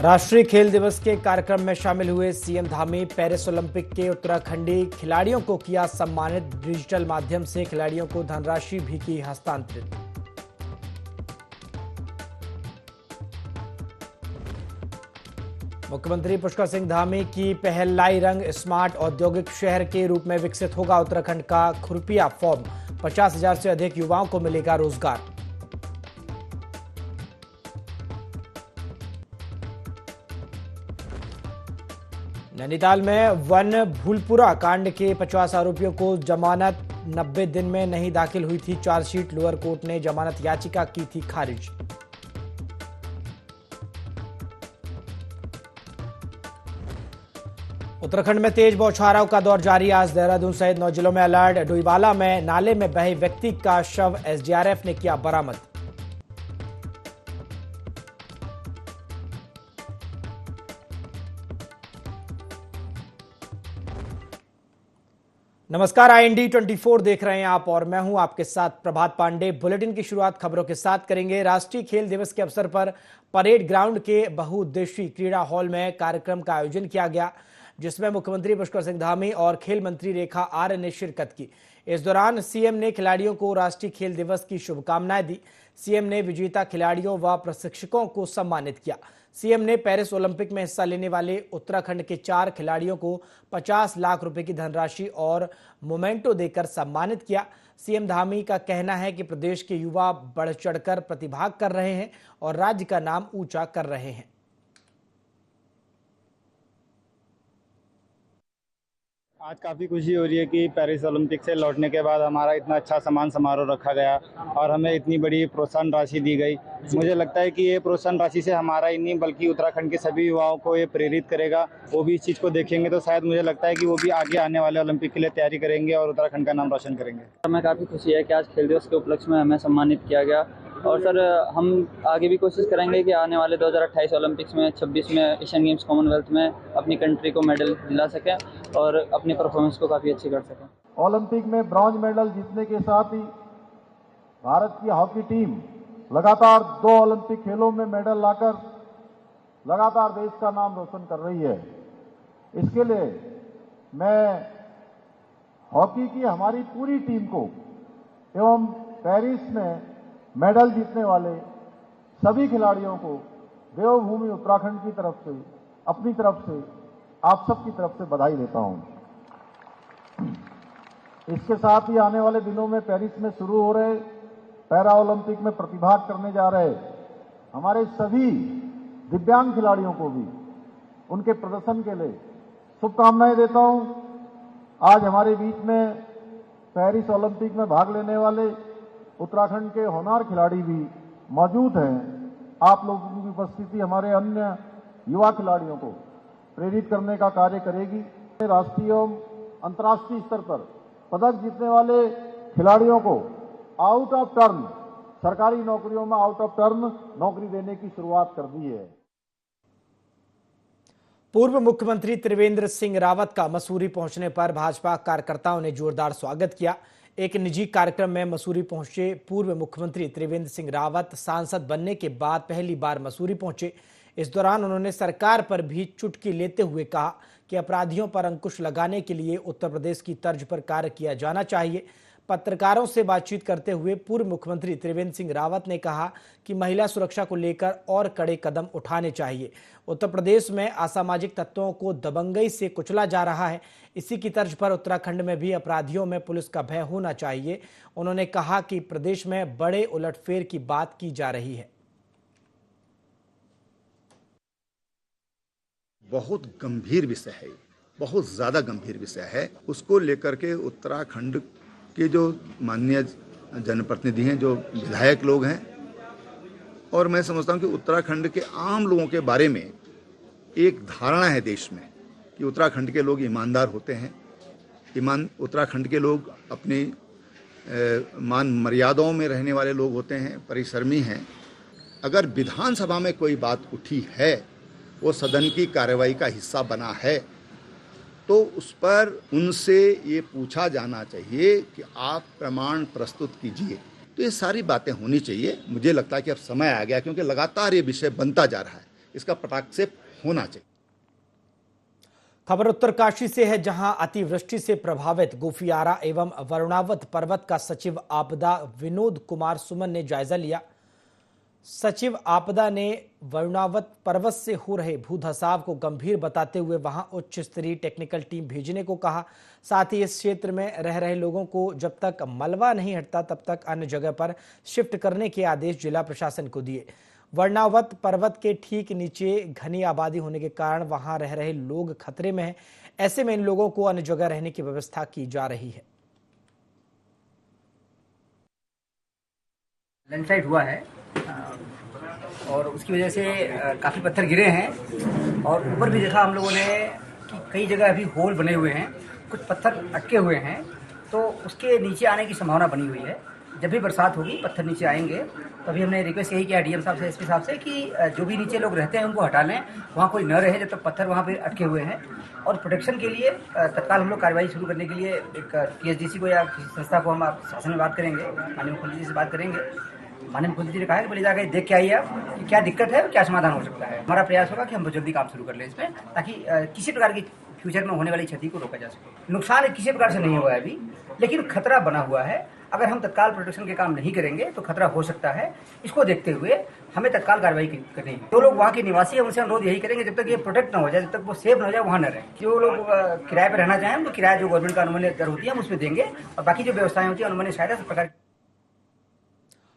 राष्ट्रीय खेल दिवस के कार्यक्रम में शामिल हुए सीएम धामी। पेरिस ओलंपिक के उत्तराखंडी खिलाड़ियों को किया सम्मानित। डिजिटल माध्यम से खिलाड़ियों को धनराशि भी की हस्तांतरित। मुख्यमंत्री पुष्कर सिंह धामी की पहल लाई रंग। स्मार्ट औद्योगिक शहर के रूप में विकसित होगा उत्तराखंड का खुरपिया फॉर्म। 50,000 से अधिक युवाओं को मिलेगा रोजगार। नैनीताल में वन भूलपुरा कांड के 50 आरोपियों को जमानत। 90 दिन में नहीं दाखिल हुई थी चार्जशीट। लोअर कोर्ट ने जमानत याचिका की थी खारिज। उत्तराखंड में तेज बौछारों का दौर जारी। आज देहरादून सहित 9 जिलों में अलर्ट। डोईवाला में नाले में बहे व्यक्ति का शव एसडीआरएफ ने किया बरामद। नमस्कार, IND 24 देख रहे हैं आप और मैं हूं आपके साथ प्रभात पांडे। बुलेटिन की शुरुआत खबरों के साथ करेंगे। राष्ट्रीय खेल दिवस के अवसर पर परेड ग्राउंड के बहुउद्देशीय क्रीड़ा हॉल में कार्यक्रम का आयोजन किया गया, जिसमें मुख्यमंत्री पुष्कर सिंह धामी और खेल मंत्री रेखा आर्य ने शिरकत की। इस दौरान सीएम ने खिलाड़ियों को राष्ट्रीय खेल दिवस की शुभकामनाएं दी। सीएम ने विजेता खिलाड़ियों व प्रशिक्षकों को सम्मानित किया। सीएम ने पेरिस ओलंपिक में हिस्सा लेने वाले उत्तराखंड के 4 खिलाड़ियों को 50 लाख रुपए की धनराशि और मोमेंटो देकर सम्मानित किया। सीएम धामी का कहना है कि प्रदेश के युवा बढ़ चढ़कर प्रतिभाग कर रहे हैं और राज्य का नाम ऊंचा कर रहे हैं। आज काफ़ी खुशी हो रही है कि पेरिस ओलंपिक से लौटने के बाद हमारा इतना अच्छा सम्मान समारोह रखा गया और हमें इतनी बड़ी प्रोत्साहन राशि दी गई। मुझे लगता है कि ये प्रोत्साहन राशि से हमारा ही नहीं बल्कि उत्तराखंड के सभी युवाओं को ये प्रेरित करेगा। वो भी इस चीज़ को देखेंगे तो शायद मुझे लगता है कि वो भी आगे आने वाले ओलंपिक के लिए तैयारी करेंगे और उत्तराखंड का नाम रोशन करेंगे। हमें काफ़ी खुशी है कि आज खेल दिवस के उपलक्ष्य में हमें सम्मानित किया गया और सर हम आगे भी कोशिश करेंगे कि आने वाले 2028 ओलंपिक्स में 26 में एशियन गेम्स कॉमनवेल्थ में अपनी कंट्री को मेडल दिला सकें और अपनी परफॉर्मेंस को काफ़ी अच्छी कर सकें। ओलंपिक में ब्रॉन्ज मेडल जीतने के साथ ही भारत की हॉकी टीम लगातार 2 ओलंपिक खेलों में मेडल लाकर लगातार देश का नाम रोशन कर रही है। इसके लिए मैं हॉकी की हमारी पूरी टीम को एवं पेरिस में मेडल जीतने वाले सभी खिलाड़ियों को देवभूमि उत्तराखंड की तरफ से, अपनी तरफ से, आप सबकी तरफ से बधाई देता हूं। इसके साथ ही आने वाले दिनों में पेरिस में शुरू हो रहे पैरा ओलंपिक में प्रतिभाग करने जा रहे हमारे सभी दिव्यांग खिलाड़ियों को भी उनके प्रदर्शन के लिए शुभकामनाएं देता हूं। आज हमारे बीच में पेरिस ओलंपिक में भाग लेने वाले उत्तराखंड के होनहार खिलाड़ी भी मौजूद हैं। आप लोगों की उपस्थिति हमारे अन्य युवा खिलाड़ियों को प्रेरित करने का कार्य करेगी। राष्ट्रीय एवं अंतर्राष्ट्रीय स्तर पर पदक जीतने वाले खिलाड़ियों को आउट ऑफ टर्न सरकारी नौकरियों में आउट ऑफ टर्न नौकरी देने की शुरुआत कर दी है। पूर्व मुख्यमंत्री त्रिवेंद्र सिंह रावत का मसूरी पहुंचने पर भाजपा कार्यकर्ताओं ने जोरदार स्वागत किया। एक निजी कार्यक्रम में मसूरी पहुंचे पूर्व मुख्यमंत्री त्रिवेंद्र सिंह रावत सांसद बनने के बाद पहली बार मसूरी पहुंचे। इस दौरान उन्होंने सरकार पर भी चुटकी लेते हुए कहा कि अपराधियों पर अंकुश लगाने के लिए उत्तर प्रदेश की तर्ज पर कार्य किया जाना चाहिए। पत्रकारों से बातचीत करते हुए पूर्व मुख्यमंत्री त्रिवेंद्र सिंह रावत ने कहा कि महिला सुरक्षा को लेकर और कड़े कदम उठाने चाहिए। उत्तर प्रदेश में असामाजिक तत्वों को दबंगई से कुचला जा रहा है। इसी की तर्ज पर उत्तराखंड में भी अपराधियों में पुलिस का भय होना चाहिए। उन्होंने कहा कि प्रदेश में बड़े उलटफेर की बात की जा रही है। बहुत गंभीर विषय है, बहुत ज़्यादा गंभीर विषय है। उसको लेकर के उत्तराखंड के जो माननीय जनप्रतिनिधि हैं, जो विधायक लोग हैं, और मैं समझता हूँ कि उत्तराखंड के आम लोगों के बारे में एक धारणा है देश में कि उत्तराखंड के लोग ईमानदार होते हैं। उत्तराखंड के लोग अपनी मान मर्यादाओं में रहने वाले लोग होते हैं, परिश्रमी हैं। अगर विधानसभा में कोई बात उठी है, वो सदन की कार्रवाई का हिस्सा बना है, तो उस पर उनसे ये पूछा जाना चाहिए कि आप प्रमाण प्रस्तुत कीजिए। तो ये सारी बातें होनी चाहिए। मुझे लगता है कि अब समय आ गया, क्योंकि लगातार ये विषय बनता जा रहा है। इसका पटाख से होना चाहिए। खबर उत्तरकाशी से है, जहां अतिवृष्टि से प्रभावित गोफियारा एवं वरुणावत पर्वत का सचिव आपदा विनोद कुमार सुमन ने जायजा लिया। सचिव आपदा ने वरुणावत पर्वत से हो रहे भूधसाव को गंभीर बताते हुए वहां उच्च स्तरीय टेक्निकल टीम भेजने को कहा। साथ ही इस क्षेत्र में रह रहे लोगों को जब तक मलबा नहीं हटता तब तक अन्य जगह पर शिफ्ट करने के आदेश जिला प्रशासन को दिए। वरुणावत पर्वत के ठीक नीचे घनी आबादी होने के कारण वहां रह रहे लोग खतरे में हैं। ऐसे में इन लोगों को अन्य जगह रहने की व्यवस्था की जा रही है। लैंडस्लाइड हुआ है और उसकी वजह से काफ़ी पत्थर गिरे हैं और ऊपर भी देखा हम लोगों ने कि कई जगह अभी होल बने हुए हैं, कुछ पत्थर अटके हुए हैं, तो उसके नीचे आने की संभावना बनी हुई है। जब भी बरसात होगी पत्थर नीचे आएंगे, तभी हमने रिक्वेस्ट यही किया डीएम साहब से, एसपी साहब से कि जो भी नीचे लोग रहते हैं उनको हटा लें, वहाँ कोई न रहे जब तक पत्थर वहाँ पे अटके हुए हैं। और प्रोटेक्शन के लिए तत्काल हम लोग कार्रवाई शुरू करने के लिए एक टीएसडीसी को या किसी संस्था को हम आप शासन में बात करेंगे, माननीय मुख्यमंत्री जी से बात करेंगे। माननीय मुख्यमंत्री जी ने कहा है कि पहले जाकर देख के आइए आप कि क्या दिक्कत है और क्या समाधान हो सकता है। हमारा प्रयास होगा कि हम जल्दी काम शुरू कर लें इसमें, ताकि किसी प्रकार की फ्यूचर में होने वाली क्षति को रोका जा सके। नुकसान किसी प्रकार से नहीं हुआ है अभी, लेकिन खतरा बना हुआ है। अगर हम तत्काल प्रोटेक्शन के काम नहीं करेंगे तो खतरा हो सकता है। इसको देखते हुए हमें तत्काल कार्रवाई करनी है। जो लोग वहाँ के निवासी हैं उनसे अनुरोध यही करेंगे, जब तक ये प्रोटेक्ट ना हो जाए, जब तक वो सेफ ना हो जाए, वहाँ न रहें। जो लोग किराए पर रहना चाहें उनको किराया जो गवर्नमेंट का अनुमन्य दर होती है हम उसमें देंगे, और बाकी जो व्यवस्थाएं होती है अनुमन्य सहायता सब प्रकार।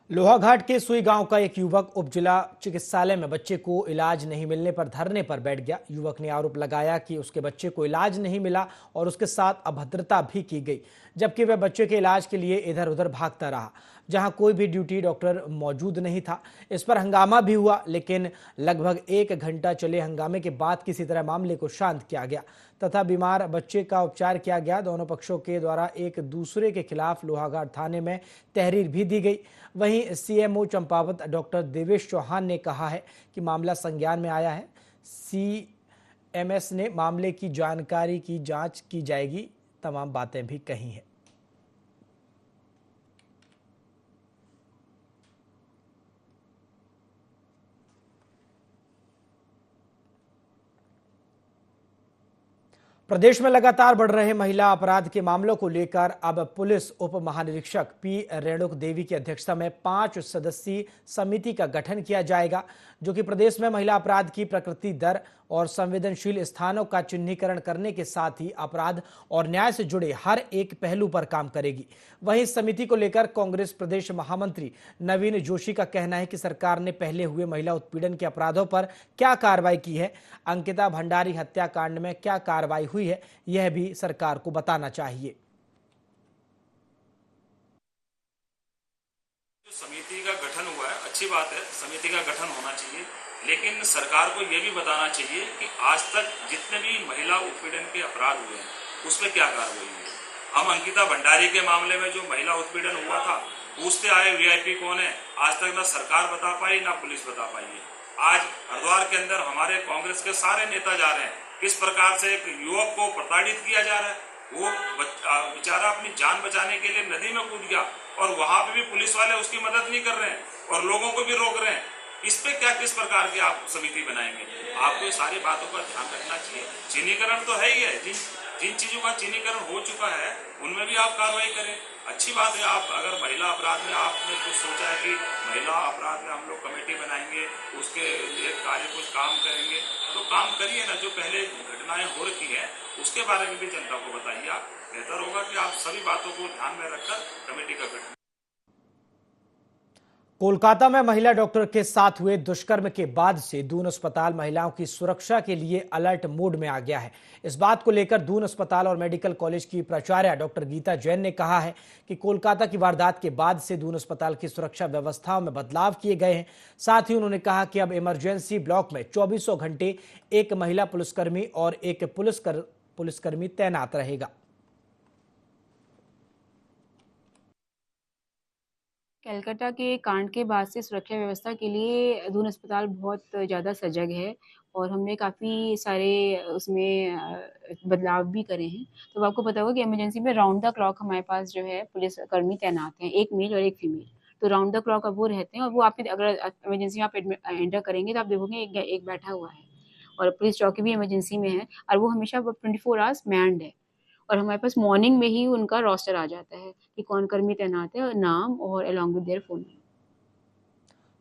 लोहाघाट के सुई गांव का एक युवक उप जिला चिकित्सालय में बच्चे को इलाज नहीं मिलने पर धरने पर बैठ गया। युवक ने आरोप लगाया कि उसके बच्चे को इलाज नहीं मिला और उसके साथ अभद्रता भी की गई, जबकि वह बच्चे के इलाज के लिए इधर उधर भागता रहा, जहां कोई भी ड्यूटी डॉक्टर मौजूद नहीं था। इस पर हंगामा भी हुआ, लेकिन लगभग 1 घंटा चले हंगामे के बाद किसी तरह मामले को शांत किया गया तथा बीमार बच्चे का उपचार किया गया। दोनों पक्षों के द्वारा एक दूसरे के खिलाफ लोहाघाट थाने में तहरीर भी दी गई। वहीं सीएमओ चंपावत डॉक्टर देवेश चौहान ने कहा है कि मामला संज्ञान में आया है। सीएमएस ने मामले की जानकारी की जांच की जाएगी, तमाम बातें भी कही हैं। प्रदेश में लगातार बढ़ रहे महिला अपराध के मामलों को लेकर अब पुलिस उप महानिरीक्षक पी रेणुक देवी की अध्यक्षता में 5 सदस्यीय समिति का गठन किया जाएगा, जो कि प्रदेश में महिला अपराध की प्रकृति, दर और संवेदनशील स्थानों का चिन्हीकरण करने के साथ ही अपराध और न्याय से जुड़े हर एक पहलू पर काम करेगी। वहीं इस समिति को लेकर कांग्रेस प्रदेश महामंत्री नवीन जोशी का कहना है कि सरकार ने पहले हुए महिला उत्पीड़न के अपराधों पर क्या कार्रवाई की है, अंकिता भंडारी हत्याकांड में क्या कार्रवाई हुई है, यह भी सरकार को बताना चाहिए। समिति का गठन हुआ है, अच्छी बात है, समिति का गठन होना चाहिए, लेकिन सरकार को यह भी बताना चाहिए कि आज तक जितने भी महिला उत्पीड़न के अपराध हुए हैं उसमें क्या कार्रवाई हुई है। हम अंकिता भंडारी के मामले में जो महिला उत्पीड़न हुआ था, पूछते आए वीआईपी कौन है, आज तक ना सरकार बता पाई ना पुलिस बता पाई है। आज हरिद्वार के अंदर हमारे कांग्रेस के सारे नेता जा रहे हैं, किस प्रकार से एक युवक को प्रताड़ित किया जा रहा है। वो बेचारा अपनी जान बचाने के लिए नदी में कूद गया और वहां पे भी पुलिस वाले उसकी मदद नहीं कर रहे हैं और लोगों को भी रोक रहे हैं। इस पे क्या, किस प्रकार की आप समिति बनाएंगे? आपको सारी बातों का ध्यान रखना चाहिए। चिन्हीकरण तो है ही है, जिन चीजों का चिन्हीकरण हो चुका है उनमें भी आप कार्रवाई करें। अच्छी बात है, आप अगर महिला अपराध में आपने कुछ सोचा है कि महिला अपराध में हम लोग कमेटी बनाएंगे, उसके लिए कार्य कुछ काम करेंगे, तो काम करिए ना। जो पहले घटनाएं हो रखी है उसके बारे में भी जनता को बताइए। बेहतर होगा कि आप सभी बातों को ध्यान में रखकर कमेटी का गठन। कोलकाता में महिला डॉक्टर के साथ हुए दुष्कर्म के बाद से दून अस्पताल महिलाओं की सुरक्षा के लिए अलर्ट मोड में आ गया है। इस बात को लेकर दून अस्पताल और मेडिकल कॉलेज की प्राचार्य डॉक्टर गीता जैन ने कहा है कि कोलकाता की वारदात के बाद से दून अस्पताल की सुरक्षा व्यवस्थाओं में बदलाव किए गए हैं। साथ ही उन्होंने कहा कि अब इमरजेंसी ब्लॉक में 24 घंटे एक महिला पुलिसकर्मी और एक पुलिसकर्मी तैनात रहेगा। कलकत्ता के कांड के बाद से सुरक्षा व्यवस्था के लिए दून अस्पताल बहुत ज़्यादा सजग है और हमने काफ़ी सारे उसमें बदलाव भी करे हैं। तो आपको पता होगा कि इमरजेंसी में राउंड द क्लॉक हमारे पास जो है पुलिसकर्मी तैनात हैं, एक मेल और एक फीमेल। तो राउंड द क्लॉक अब वो रहते हैं, और वो आपने अगर इमरजेंसी में आप एंटर करेंगे तो आप देखोगे एक बैठा हुआ है, और पुलिस चौकी भी इमरजेंसी में है, और वो हमेशा 24 आवर्स मैन्ड है। और हमारे पास मॉर्निंग में ही उनका रोस्टर आ जाता है कि कौन कर्मी तैनात है, और नाम और along with their phone.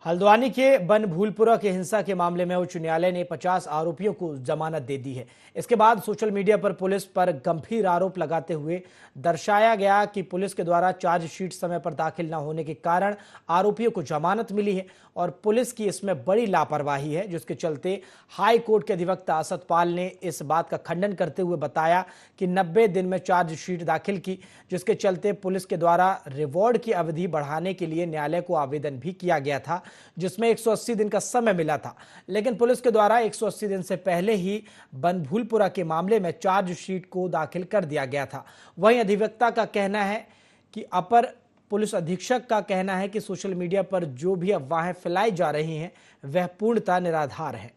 Haldwani के बनभूलपुरा के हिंसा के मामले में उच्च न्यायालय ने 50 आरोपियों को जमानत दे दी है। इसके बाद सोशल मीडिया पर पुलिस पर गंभीर आरोप लगाते हुए दर्शाया गया कि पुलिस के द्वारा चार्जशीट समय पर दाखिल न होने के कारण आरोपियों को जमानत मिली है और पुलिस की इसमें बड़ी लापरवाही है, जिसके चलते हाई कोर्ट के अधिवक्ता सतपाल ने इस बात का खंडन करते हुए बताया कि 90 दिन में चार्जशीट दाखिल की, जिसके चलते पुलिस के द्वारा रिवॉर्ड की अवधि बढ़ाने के लिए न्यायालय को आवेदन भी किया गया था, जिसमें 180 दिन का समय मिला था। लेकिन पुलिस के द्वारा 180 दिन से पहले ही बनभूलपुरा के मामले में चार्जशीट को दाखिल कर दिया गया था। वहीं अधिवक्ता का कहना है कि अपर पुलिस अधीक्षक का कहना है कि सोशल मीडिया पर जो भी अफवाहें फैलाई जा रही हैं वह पूर्णतः निराधार है।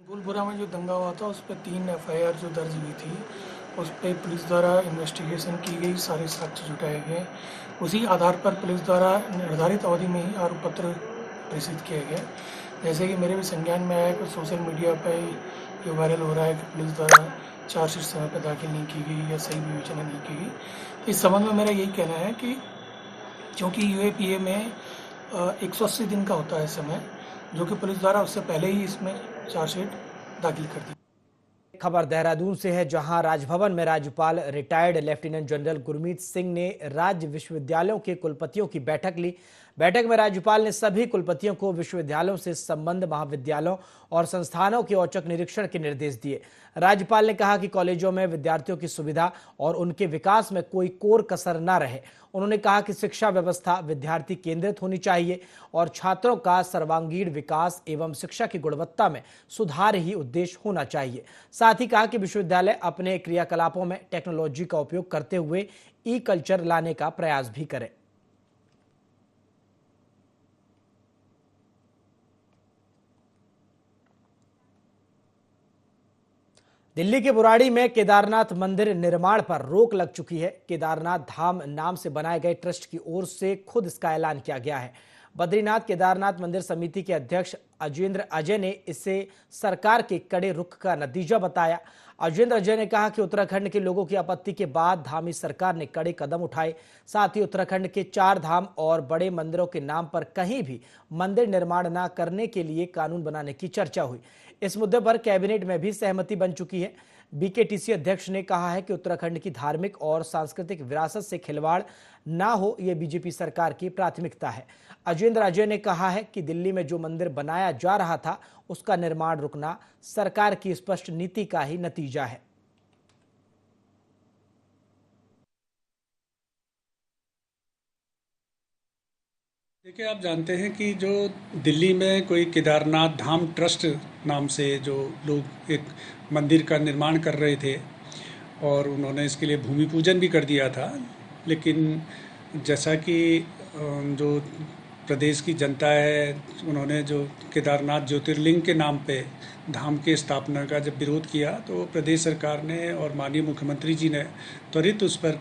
बनभूलपुरा में जो दंगा हुआ था उस पर 3 FIR जो दर्ज हुई थी, उस पर पुलिस द्वारा इन्वेस्टिगेशन की गई, सारे साक्ष्य जुटाए गए। उसी आधार पर पुलिस द्वारा निर्धारित अवधि में ही आरोप पत्र प्रेषित किया गया। जैसे कि मेरे भी संज्ञान में आया कि सोशल मीडिया पर ये वायरल हो रहा है कि पुलिस द्वारा चार्जशीट समय पर दाखिल नहीं की गई या सही विवेचना नहीं की गई। इस संबंध में मेरा यही कहना है कि क्योंकि UAPA में 180 दिन का होता है समय, जो कि पुलिस द्वारा उससे पहले ही इसमें चार्जशीट दाखिल कर दी। खबर देहरादून से है, जहां राजभवन में राज्यपाल retired lieutenant general Gurmeet Singh ने राज्य विश्वविद्यालयों के कुलपतियों की बैठक ली। बैठक में राज्यपाल ने सभी कुलपतियों को विश्वविद्यालयों से संबंध महाविद्यालयों और संस्थानों के औचक निरीक्षण के निर्देश दिए। राज्यपाल ने कहा कि कॉलेजों में विद्यार्थियों की सुविधा और उनके विकास में कोई कोर कसर न रहे। उन्होंने कहा कि शिक्षा व्यवस्था विद्यार्थी केंद्रित होनी चाहिए और छात्रों का सर्वांगीण विकास एवं शिक्षा की गुणवत्ता में सुधार ही उद्देश्य होना चाहिए। साथ ही कहा कि विश्वविद्यालय अपने क्रियाकलापों में टेक्नोलॉजी का उपयोग करते हुए ई-कल्चर लाने का प्रयास भी करे। दिल्ली के बुराड़ी में केदारनाथ मंदिर निर्माण पर रोक लग चुकी है। केदारनाथ धाम नाम से बनाए गए ट्रस्ट की ओर से खुद इसका ऐलान किया गया है। बद्रीनाथ केदारनाथ मंदिर समिति के अध्यक्ष अजेंद्र अजय ने इसे सरकार के कड़े रुख का नतीजा बताया। अजेंद्र अजय ने कहा कि उत्तराखंड के लोगों की आपत्ति के बाद धामी सरकार ने कड़े कदम उठाए। साथ ही उत्तराखंड के 4 धाम और बड़े मंदिरों के नाम पर कहीं भी मंदिर निर्माण न करने के लिए कानून बनाने की चर्चा हुई। इस मुद्दे पर कैबिनेट में भी सहमति बन चुकी है। BKTC अध्यक्ष ने कहा है कि उत्तराखंड की धार्मिक और सांस्कृतिक विरासत से खिलवाड़ ना हो, यह बीजेपी सरकार की प्राथमिकता है। अजेंद्र अजय ने कहा है कि दिल्ली में जो मंदिर बनाया जा रहा था उसका निर्माण रुकना सरकार की स्पष्ट नीति का ही नतीजा है। देखिए, आप जानते हैं कि जो दिल्ली में कोई केदारनाथ धाम ट्रस्ट नाम से जो लोग एक मंदिर का निर्माण कर रहे थे और उन्होंने इसके लिए भूमि पूजन भी कर दिया था, लेकिन जैसा कि जो प्रदेश की जनता है, उन्होंने जो केदारनाथ ज्योतिर्लिंग के नाम पे धाम के स्थापना का जब विरोध किया तो प्रदेश सरकार ने और माननीय मुख्यमंत्री जी ने त्वरित उस पर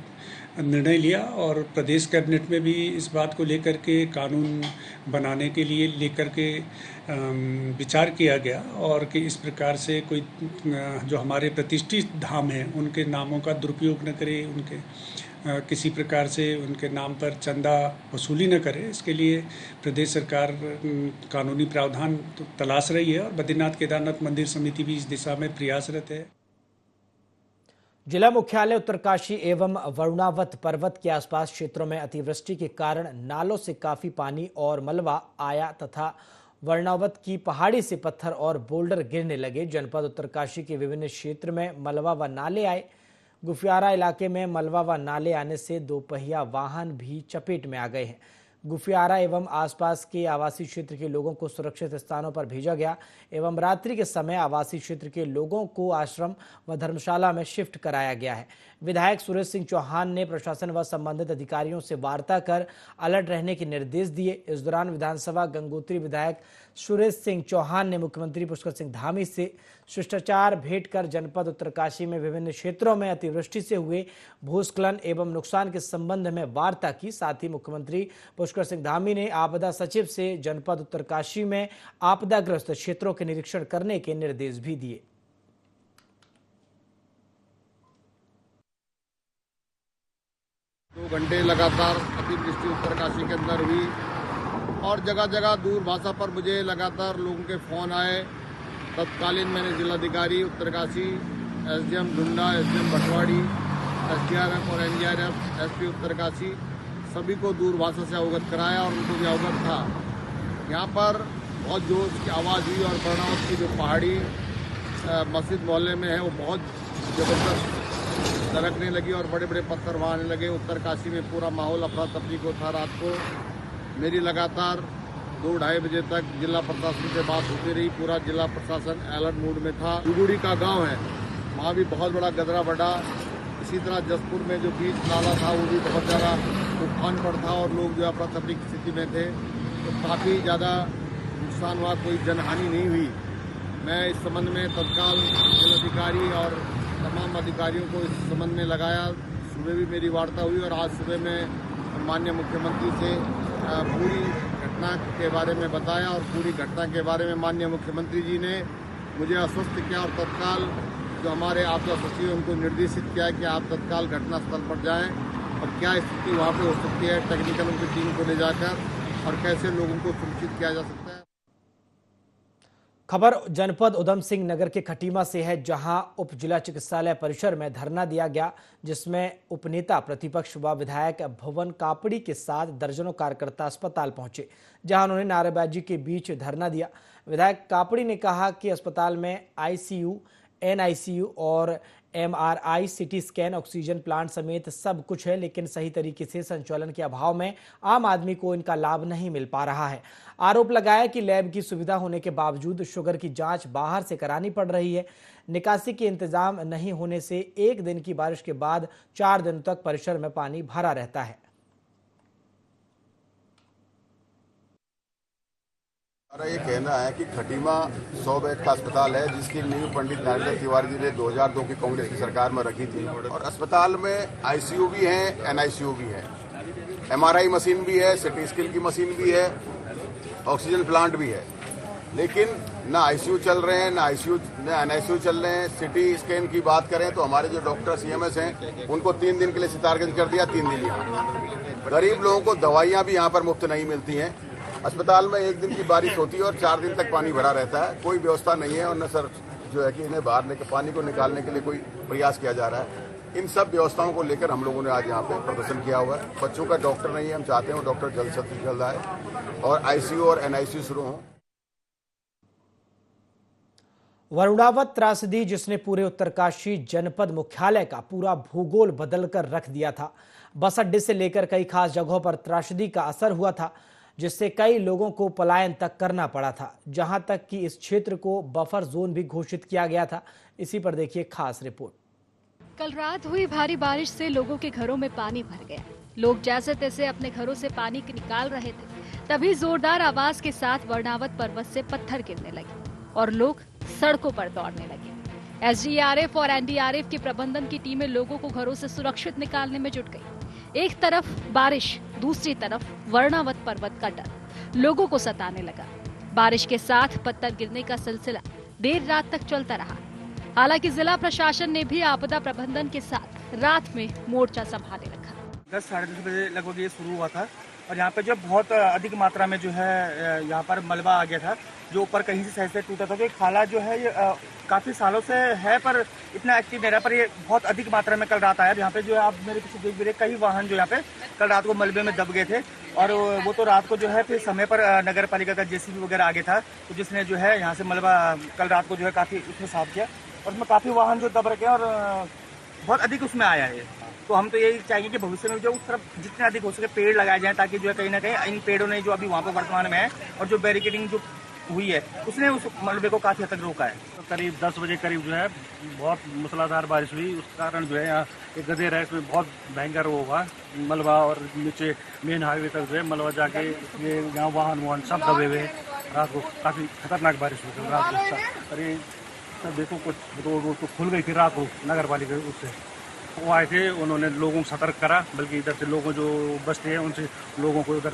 निर्णय लिया और प्रदेश कैबिनेट में भी इस बात को लेकर के कानून बनाने के लिए लेकर के विचार किया गया और कि इस प्रकार से कोई जो हमारे प्रतिष्ठित धाम हैं उनके नामों का दुरुपयोग न करे, उनके किसी प्रकार से उनके नाम पर चंदा वसूली न करे। इसके लिए प्रदेश सरकार कानूनी प्रावधान तो तलाश रही है और बद्रीनाथ केदारनाथ मंदिर समिति भी इस दिशा में प्रयासरत है। जिला मुख्यालय उत्तरकाशी एवं वरुणावत पर्वत के आसपास क्षेत्रों में अतिवृष्टि के कारण नालों से काफी पानी और मलबा आया तथा वरुणावत की पहाड़ी से पत्थर और बोल्डर गिरने लगे। जनपद उत्तरकाशी के विभिन्न क्षेत्र में मलबा व नाले आए। गुफियारा इलाके में मलबा व नाले आने से 2 पहिया वाहन भी चपेट में आ गए हैं। गुफियारा एवं आसपास के आवासीय क्षेत्र के लोगों को सुरक्षित स्थानों पर भेजा गया एवं रात्रि के समय आवासीय क्षेत्र के लोगों को आश्रम व धर्मशाला में शिफ्ट कराया गया है। विधायक सुरेश सिंह चौहान ने प्रशासन व संबंधित अधिकारियों से वार्ता कर अलर्ट रहने के निर्देश दिए। इस दौरान विधानसभा गंगोत्री विधायक सुरेश सिंह चौहान ने मुख्यमंत्री पुष्कर सिंह धामी से शिष्टाचार भेंट कर जनपद उत्तरकाशी में विभिन्न क्षेत्रों में अतिवृष्टि से हुए भूस्खलन एवं नुकसान के संबंध में वार्ता की। साथ ही मुख्यमंत्री पुष्कर सिंह धामी ने आपदा सचिव से जनपद उत्तरकाशी में आपदाग्रस्त क्षेत्रों के निरीक्षण करने के निर्देश भी दिए। 2 घंटे लगातार अतिवृष्टि उत्तरकाशी के अंदर हुई और जगह जगह दूरभाषा पर मुझे लगातार लोगों के फोन आए। तत्कालीन मैंने जिलाधिकारी उत्तरकाशी, एसडीएम ढूंढा, एसडीएम भटवाड़ी, एसडीआरएफ और एनडीआरएफ, एसपी उत्तरकाशी सभी को दूरभाषा से अवगत कराया और उनको भी अवगत था। यहाँ पर बहुत जोर की आवाज़ हुई और बरनावत की जो पहाड़ी मस्जिद मोहल्ले में है वो बहुत ज़बरदस्त दरकने लगी और बड़े बड़े पत्थर वहाँ आने लगे। उत्तरकाशी में पूरा माहौल अफरा तफरी को था। रात को मेरी लगातार 2-2:30 बजे तक जिला प्रशासन से बात होती रही। पूरा जिला प्रशासन अलर्ट मूड में था। जुगुड़ी का गांव है, वहाँ भी बहुत बड़ा गदरा बढ़ा। इसी तरह जसपुर में जो बीच नाला था वो भी बहुत ज़्यादा उफान पर था और लोग जो अफरा तफरी की स्थिति में थे, तो काफ़ी ज़्यादा नुकसान हुआ। कोई जनहानि नहीं हुई। मैं इस संबंध में तत्काल जिलाधिकारी और तमाम अधिकारियों को इस संबंध में लगाया। सुबह भी मेरी वार्ता हुई और आज सुबह में माननीय मुख्यमंत्री से पूरी घटना के बारे में बताया और पूरी घटना के बारे में माननीय मुख्यमंत्री जी ने मुझे आश्वस्त किया और तत्काल जो हमारे आपदा सचिव उनको निर्देशित किया कि आप तत्काल घटनास्थल पर जाएं और क्या स्थिति वहाँ पे हो सकती है, टेक्निकल उनकी टीम को ले जाकर और कैसे लोगों को सुरक्षित किया जा सकता है। खबर जनपद उधम सिंह नगर के खटीमा से है, जहां उप जिला चिकित्सालय परिसर में धरना दिया गया, जिसमें उपनेता प्रतिपक्ष व विधायक भवन कापड़ी के साथ दर्जनों कार्यकर्ता अस्पताल पहुंचे, जहां उन्होंने नारेबाजी के बीच धरना दिया। विधायक कापड़ी ने कहा कि अस्पताल में आईसीयू, एनआईसीयू और MRI, CT scan, oxygen plant समेत सब कुछ है, लेकिन सही तरीके से संचालन के अभाव में आम आदमी को इनका लाभ नहीं मिल पा रहा है। आरोप लगाया कि लैब की सुविधा होने के बावजूद शुगर की जांच बाहर से करानी पड़ रही है। निकासी के इंतजाम नहीं होने से 1 दिन की बारिश के बाद 4 दिन तक परिसर में पानी भरा रहता है। हमारा ये कहना है कि खटीमा 100 बेड का अस्पताल है, जिसकी नींव पंडित नरेंद्र तिवारी जी ने 2002 की कांग्रेस की सरकार में रखी थी और अस्पताल में आईसीयू भी है, एनआईसीयू भी है, एमआरआई मशीन भी है, सिटी स्कैन की मशीन भी है, ऑक्सीजन प्लांट भी है, लेकिन ना आईसीयू चल रहे हैं, ना एनआईसीयू चल रहे हैं। सिटी स्कैन की बात करें तो हमारे जो डॉक्टर सीएमएस हैं उनको 3 दिन के लिए सितारगंज कर दिया, 3 दिन यहाँ। गरीब लोगों को दवाइयाँ भी यहाँ पर मुफ्त नहीं मिलती हैं। अस्पताल में 1 दिन की बारिश होती है और 4 दिन तक पानी भरा रहता है। कोई व्यवस्था नहीं है और न सर जो है कि इन्हें बाहर पानी को निकालने के लिए कोई प्रयास किया जा रहा है। इन सब व्यवस्थाओं को लेकर हम लोगों ने आज यहाँ पे प्रदर्शन किया हुआ है। बच्चों का डॉक्टर नहीं है, हम चाहते हैं वो डॉक्टर जल्द से जल्द आए और आईसीयू और एनआईसीयू शुरू हों। वरुणावत त्रासदी, जिसने पूरे उत्तरकाशी जनपद मुख्यालय का पूरा भूगोल बदलकर रख दिया था। बस अड्डे से लेकर कई खास जगहों पर त्रासदी का असर हुआ था, जिससे कई लोगों को पलायन तक करना पड़ा था, जहां तक कि इस क्षेत्र को बफर जोन भी घोषित किया गया था। इसी पर देखिए खास रिपोर्ट। कल रात हुई भारी बारिश से लोगों के घरों में पानी भर गया। लोग जैसे तैसे अपने घरों से पानी निकाल रहे थे, तभी जोरदार आवाज के साथ वरुणावत पर्वत से पत्थर गिरने लगे और लोग सड़कों पर दौड़ने लगे। एसडीआरएफ और एनडीआरएफ की प्रबंधन की टीमें लोगों को घरों से सुरक्षित निकालने में जुट गई। एक तरफ बारिश, दूसरी तरफ वरुणावत पर्वत का डर लोगों को सताने लगा। बारिश के साथ पत्थर गिरने का सिलसिला देर रात तक चलता रहा। हालांकि जिला प्रशासन ने भी आपदा प्रबंधन के साथ रात में मोर्चा संभाले रखा। 10 साढ़े 10 बजे लगभग ये शुरू हुआ था और यहाँ पे जो बहुत अधिक मात्रा में जो है यहाँ पर मलबा आ गया था, जो ऊपर कहीं से सही से टूटा था। तो एक खाला जो है ये काफ़ी सालों से है पर इतना एक्टिव नहीं रहा, पर ये बहुत अधिक मात्रा में कल रात आया। यहाँ पे जो है आप मेरे पीछे देख भी रहे, कई वाहन जो यहाँ पे कल रात को मलबे में दब गए थे और वो तो रात को जो है फिर समय पर नगर पालिका का जेसीबी वगैरह आगे था, तो जिसने जो है यहाँ से मलबा कल रात को जो है काफ़ी उसमें साफ किया और उसमें काफ़ी वाहन जो दब रखे और बहुत अधिक उसमें आया है। तो हम तो यही चाहेंगे कि भविष्य में जो उस तरफ जितने अधिक हो सके पेड़ लगाए जाएं, ताकि जो है कहीं ना कहीं इन पेड़ों ने जो अभी वहाँ पर वर्तमान में है और जो बैरिकेडिंग जो हुई है उसने उस मलबे को काफी हद तक रोका है। तो करीब 10 बजे करीब जो है बहुत मूसलाधार बारिश हुई, उस कारण जो है यहाँ एक गदेर है इसमें बहुत भयंकर वो हुआ मलबा, और नीचे मेन हाईवे तक जो है मलबा जाके ये यहाँ वाहन सब दबे हुए। रात को काफ़ी खतरनाक बारिश हुई थी रात को। अरे सब देखो कुछ रोड तो खुल गई थी रात को नगर पालिका उससे, वो आए थे, उन्होंने लोगों को सतर्क करा, बल्कि इधर से लोगों जो बसते हैं उनसे लोगों को उधर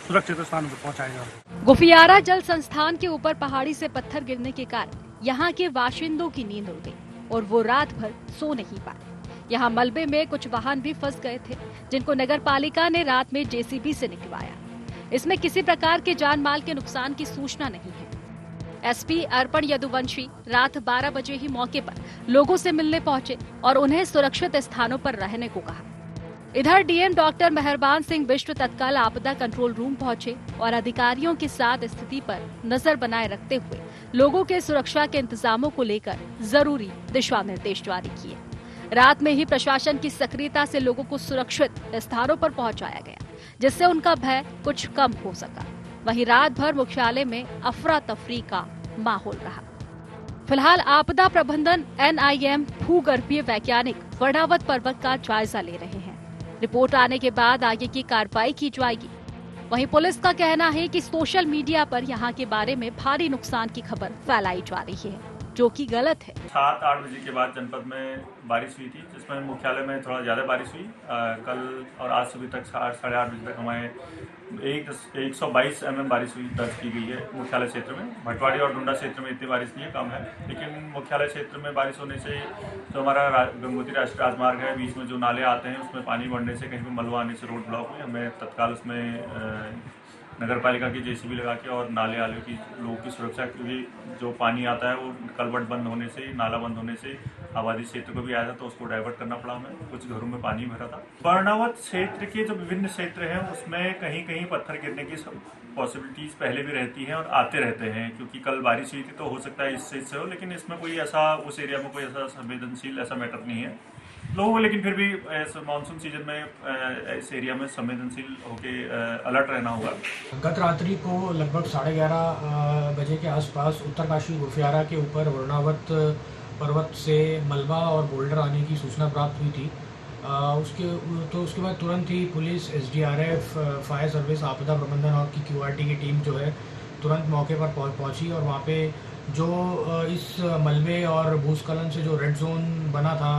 सुरक्षित स्थान पर पहुँचाया। गुफियारा जल संस्थान के ऊपर पहाड़ी से पत्थर गिरने के कारण यहाँ के बाशिंदों की नींद उड़ गई और वो रात भर सो नहीं पाए। यहाँ मलबे में कुछ वाहन भी फंस गए थे, जिनको नगर पालिका ने रात में जेसीबी से निकलवाया। इसमें किसी प्रकार के जान माल के नुकसान की सूचना नहीं है। एसपी अर्पण यदुवंशी रात 12 बजे ही मौके पर लोगों से मिलने पहुंचे और उन्हें सुरक्षित स्थानों पर रहने को कहा। इधर डीएम डॉक्टर मेहरबान सिंह बिष्ट तत्काल आपदा कंट्रोल रूम पहुंचे और अधिकारियों के साथ स्थिति पर नजर बनाए रखते हुए लोगों के सुरक्षा के इंतजामों को लेकर जरूरी दिशा निर्देश जारी किए। रात में ही प्रशासन की सक्रियता से लोगों को सुरक्षित स्थानों पर पहुंचाया गया, जिससे उनका भय कुछ कम हो सका। वहीं रात भर मुख्यालय में अफरा तफरी का माहौल रहा। फिलहाल आपदा प्रबंधन NIM भूगर्भीय वैज्ञानिक वर्णावत पर्वत का जायजा ले रहे हैं। रिपोर्ट आने के बाद आगे की कार्रवाई की जाएगी। वहीं पुलिस का कहना है कि सोशल मीडिया पर यहां के बारे में भारी नुकसान की खबर फैलाई जा रही है, जो कि गलत है। 7-8 बजे के बाद जनपद में बारिश हुई थी, जिसमें मुख्यालय में थोड़ा ज़्यादा बारिश हुई। कल और आज सुबह तक 8-8:30 बजे तक हमारे 122 mm बारिश हुई दर्ज की गई है मुख्यालय क्षेत्र में। भटवाड़ी और डुंडा क्षेत्र में इतनी बारिश नहीं है, कम है, लेकिन मुख्यालय क्षेत्र में बारिश होने से जो हमारा गंगोत्री राष्ट्रीय राजमार्ग है, बीच में जो नाले आते हैं उसमें पानी बढ़ने से कहीं पर मलबा आने से रोड ब्लॉक हुई। हमें तत्काल उसमें नगर पालिका की जेसीबी लगा के और नाले आले की लोगों की सुरक्षा, क्योंकि जो पानी आता है वो कलवट बंद होने से, नाला बंद होने से आबादी क्षेत्र को भी आया था, तो उसको डाइवर्ट करना पड़ा हमें। कुछ घरों में पानी भरा था। वर्णावत क्षेत्र के जो विभिन्न क्षेत्र हैं उसमें कहीं कहीं पत्थर गिरने की पॉसिबिलिटीज पहले भी रहती हैं और आते रहते हैं, क्योंकि कल बारिश हुई थी तो हो सकता है इससे हो, लेकिन इसमें कोई ऐसा उस एरिया में कोई ऐसा संवेदनशील ऐसा मैटर नहीं है लोगों को। लेकिन फिर भी मानसून सीजन में इस एरिया में संवेदनशील होके अलर्ट रहना होगा। गत रात्रि को लगभग 11:30 बजे के आसपास उत्तरकाशी गुफियारा के ऊपर वर्णावत पर्वत से मलबा और बोल्डर आने की सूचना प्राप्त हुई थी। उसके बाद तुरंत ही पुलिस, SDRF, फायर सर्विस, आपदा प्रबंधन और की QRT की टीम जो है तुरंत मौके पर पहुंची और वहाँ पे जो इस मलबे और भूस्खलन से जो रेड जोन बना था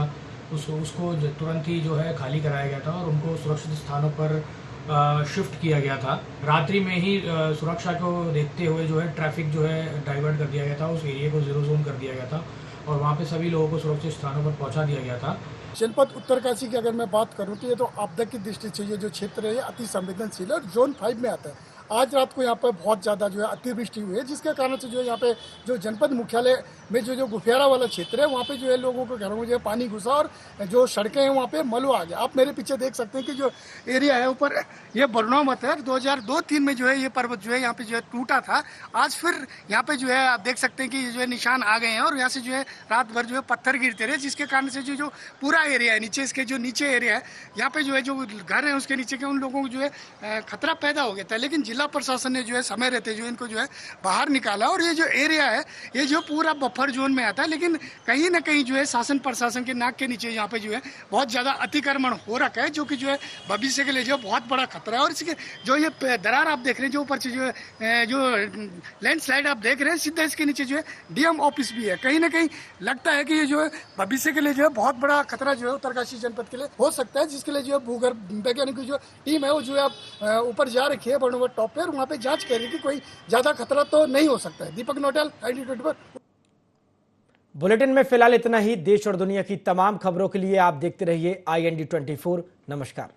उसको तुरंत ही जो है खाली कराया गया था और उनको सुरक्षित स्थानों पर शिफ्ट किया गया था। रात्रि में ही सुरक्षा को देखते हुए जो है ट्रैफिक जो है डाइवर्ट कर दिया गया था, उस एरिया को 0 जोन कर दिया गया था और वहाँ पे सभी लोगों को सुरक्षित स्थानों पर पहुँचा दिया गया था। जनपद उत्तरकाशी की अगर मैं बात करूँ तो ये तो आपदा की दृष्टि से ये जो क्षेत्र है ये अति संवेदनशील है और जोन 5 में आता है। आज रात को यहाँ पर बहुत ज़्यादा जो है अतिवृष्टि हुई है, जिसके कारण से जो है यहाँ पे जो जनपद मुख्यालय में जो गुफियारा वाला क्षेत्र है वहाँ पे जो है लोगों के घरों में जो है पानी घुसा और जो सड़कें हैं वहाँ पे मलबा आ गया। आप मेरे पीछे देख सकते हैं कि जो एरिया है ऊपर ये वर्णावत है। 2002-3 में जो है ये पर्वत जो है यहाँ पे जो है टूटा था। आज फिर यहाँ पे जो है आप देख सकते हैं कि जो है निशान आ गए हैं और यहाँ से जो है रात भर जो है पत्थर गिरते रहे, जिसके कारण से जो पूरा एरिया है नीचे, इसके जो नीचे एरिया है यहाँ पे जो है जो घर है उसके नीचे के उन लोगों को जो है खतरा पैदा हो गया था। लेकिन जिला प्रशासन ने जो है समय रहते जो इनको जो है बाहर निकाला और ये जो एरिया है ये जो पूरा बफर जोन में आता है। लेकिन कहीं ना कहीं जो है शासन प्रशासन के नाक के नीचे यहाँ पे जो है बहुत ज़्यादा अतिक्रमण हो रखा है, जो कि जो है भविष्य के लिए जो बहुत बड़ा खतरा है। और इसके जो ये दरार आप देख रहे हैं जो ऊपर से जो है जो लैंडस्लाइड आप देख रहे हैं, सीधा इसके नीचे जो है DM ऑफिस भी है। कहीं ना कहीं लगता है कि ये जो है भविष्य के लिए जो है बहुत बड़ा खतरा जो है उत्तरकाशी जनपद के लिए हो सकता है, जिसके लिए जो है भूगर्भ वैज्ञानिक की जो टीम है वो जो है ऊपर जा रखी है वर्णावत टॉप पे और वहाँ पे जांच कर रही है कि कोई ज्यादा खतरा तो नहीं हो सकता है। दीपक नोटियाल, ID24। बुलेटिन में फिलहाल इतना ही। देश और दुनिया की तमाम खबरों के लिए आप देखते रहिए IND24। नमस्कार।